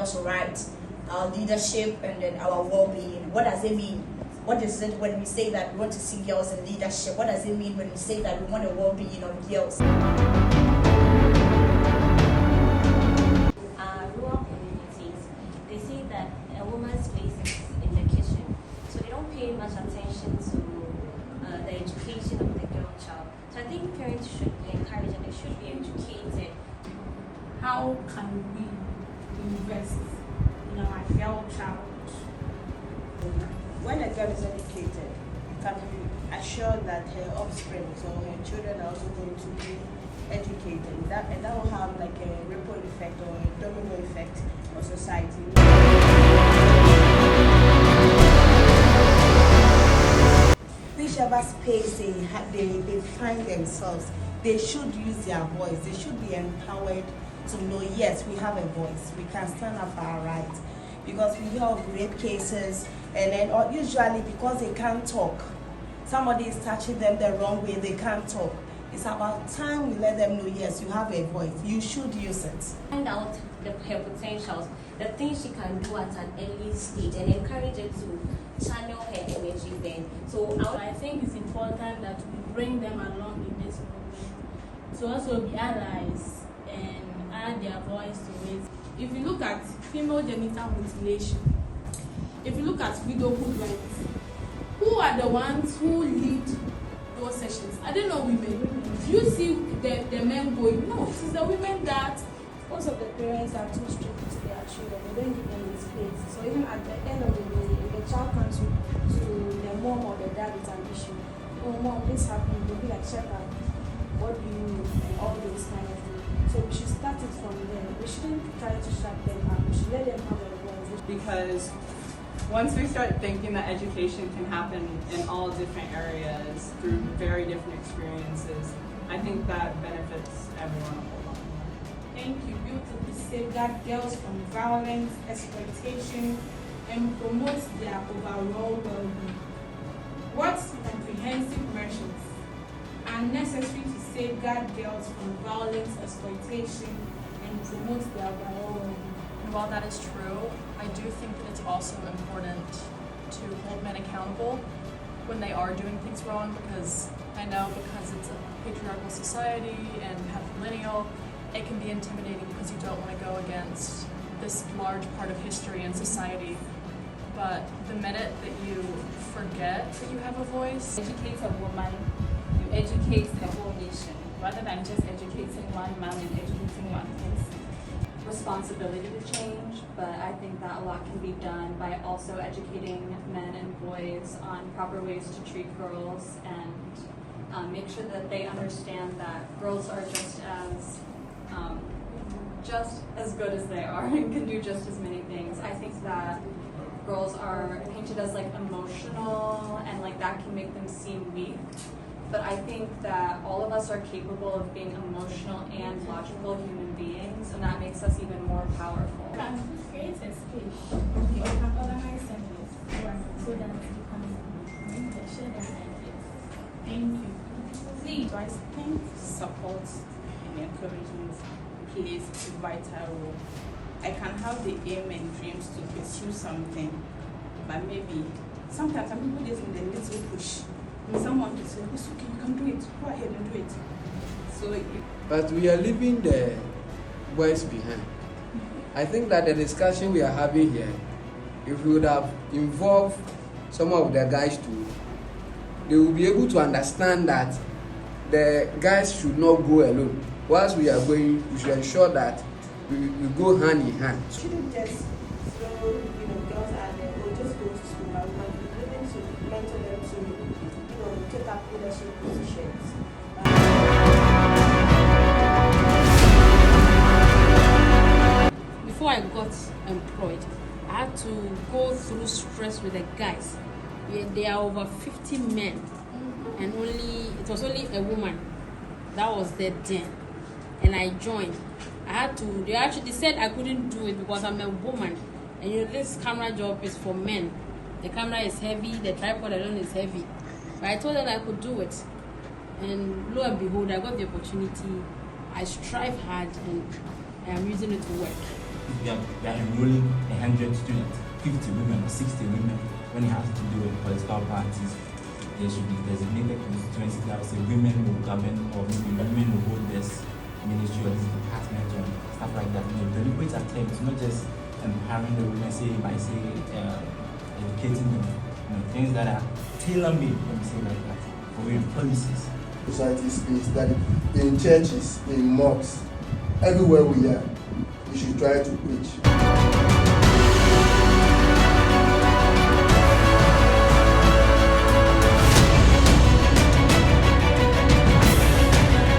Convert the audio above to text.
girls' rights, our leadership, and then our well-being. What does it mean? What is it when we say that we want to see girls in leadership? What does it mean when we say that we want a well-being of girls? Rural communities, they say that a woman's place is in the kitchen, so they don't pay much attention to the education of the girl child. So I think parents should be encouraged and they should be educated. How can we invest in our girl child? When a girl is educated, you can be assured that her offspring or her children are also going to be educated. And that will have like a ripple effect or a domino effect on society. Whichever space they find themselves, they should use their voice. They should be empowered to know, yes, we have a voice. We can stand up for our rights. Because we hear of rape cases, and then usually because they can't talk, somebody is touching them the wrong way, they can't talk. It's about time we let them know, yes, you have a voice, you should use it. Find out her potentials, the things she can do at an early stage, and encourage her to channel her energy then. So I think it's important that we bring them along in this movement to also be allies and add their voice to it. If you look at female genital mutilation, if you look at widowhood rights, who are the ones who lead those sessions? I don't know women. Do you see the men going? No, it's the women that most of the parents are too strict to their children. They don't give them the space. So even at the end of the day, if the child comes to the mom or the dad with an issue, oh mom, this happened, they'll be like, Shepherd, what do you need? And all those kind of things. So we should start it from there. We shouldn't try to shut them up. We should let them have a voice. Because once we start thinking that education can happen in all different areas through very different experiences, I think that benefits everyone a whole lot more. Thank you. Beautifully safeguard girls from violence, exploitation, and promote their overall well-being. What comprehensive measures are necessary to safeguard girls from violence, exploitation, and promote their overall well-being? And while that is true, I do think that it's also important to hold men accountable when they are doing things wrong, because I know because it's a patriarchal society and patrilineal, it can be intimidating because you don't want to go against this large part of history and society. But the minute that you forget that you have a voice, educate a woman, you educate the whole nation, rather than just educating one man and educating one place. Responsibility to change, but I think that a lot can be done by also educating men and boys on proper ways to treat girls and make sure that they understand that girls are just as good as they are and can do just as many things. I think that girls are painted as like emotional and like that can make them seem weak. But I think that all of us are capable of being emotional and logical human beings, and that makes us even more powerful. Can create a space or can organize seminars so that you can share their ideas. Thank you. Please, I think Support and encouragement plays a vital role. I can have the aim and dreams to pursue something, but maybe sometimes some people just need a little push. Someone to say, it's okay, you can do it, go ahead and do it. So, but we are leaving the boys behind. I think that the discussion we are having here, if we would have involved some of the guys too, they will be able to understand that the guys should not go alone. Whilst we are going, we should ensure that we go hand in hand. Shouldn't just throw girls out there or just go to school, but we might be willing to mentor them to take up leadership positions. Before I got employed, I had to go through stress with the guys. There are over 50 men, and it was only a woman that was there then. And I joined. They said I couldn't do it because I'm a woman, and this camera job is for men. The camera is heavy, the tripod alone is heavy. But I told them I could do it, and lo and behold, I got the opportunity. I strive hard, and I am using it to work. if we are enrolling 100 students, 50 women or 60 women, when it has to do with political parties, there should be designated constituencies that will say women will govern, or maybe women will hold this ministry or this department or stuff like that. Deliberate attempts, not just empowering the women, educating them, things that are tailor-made, let me say like that, for real policies. Society space that in churches, in mosques, everywhere we are, we should try to preach.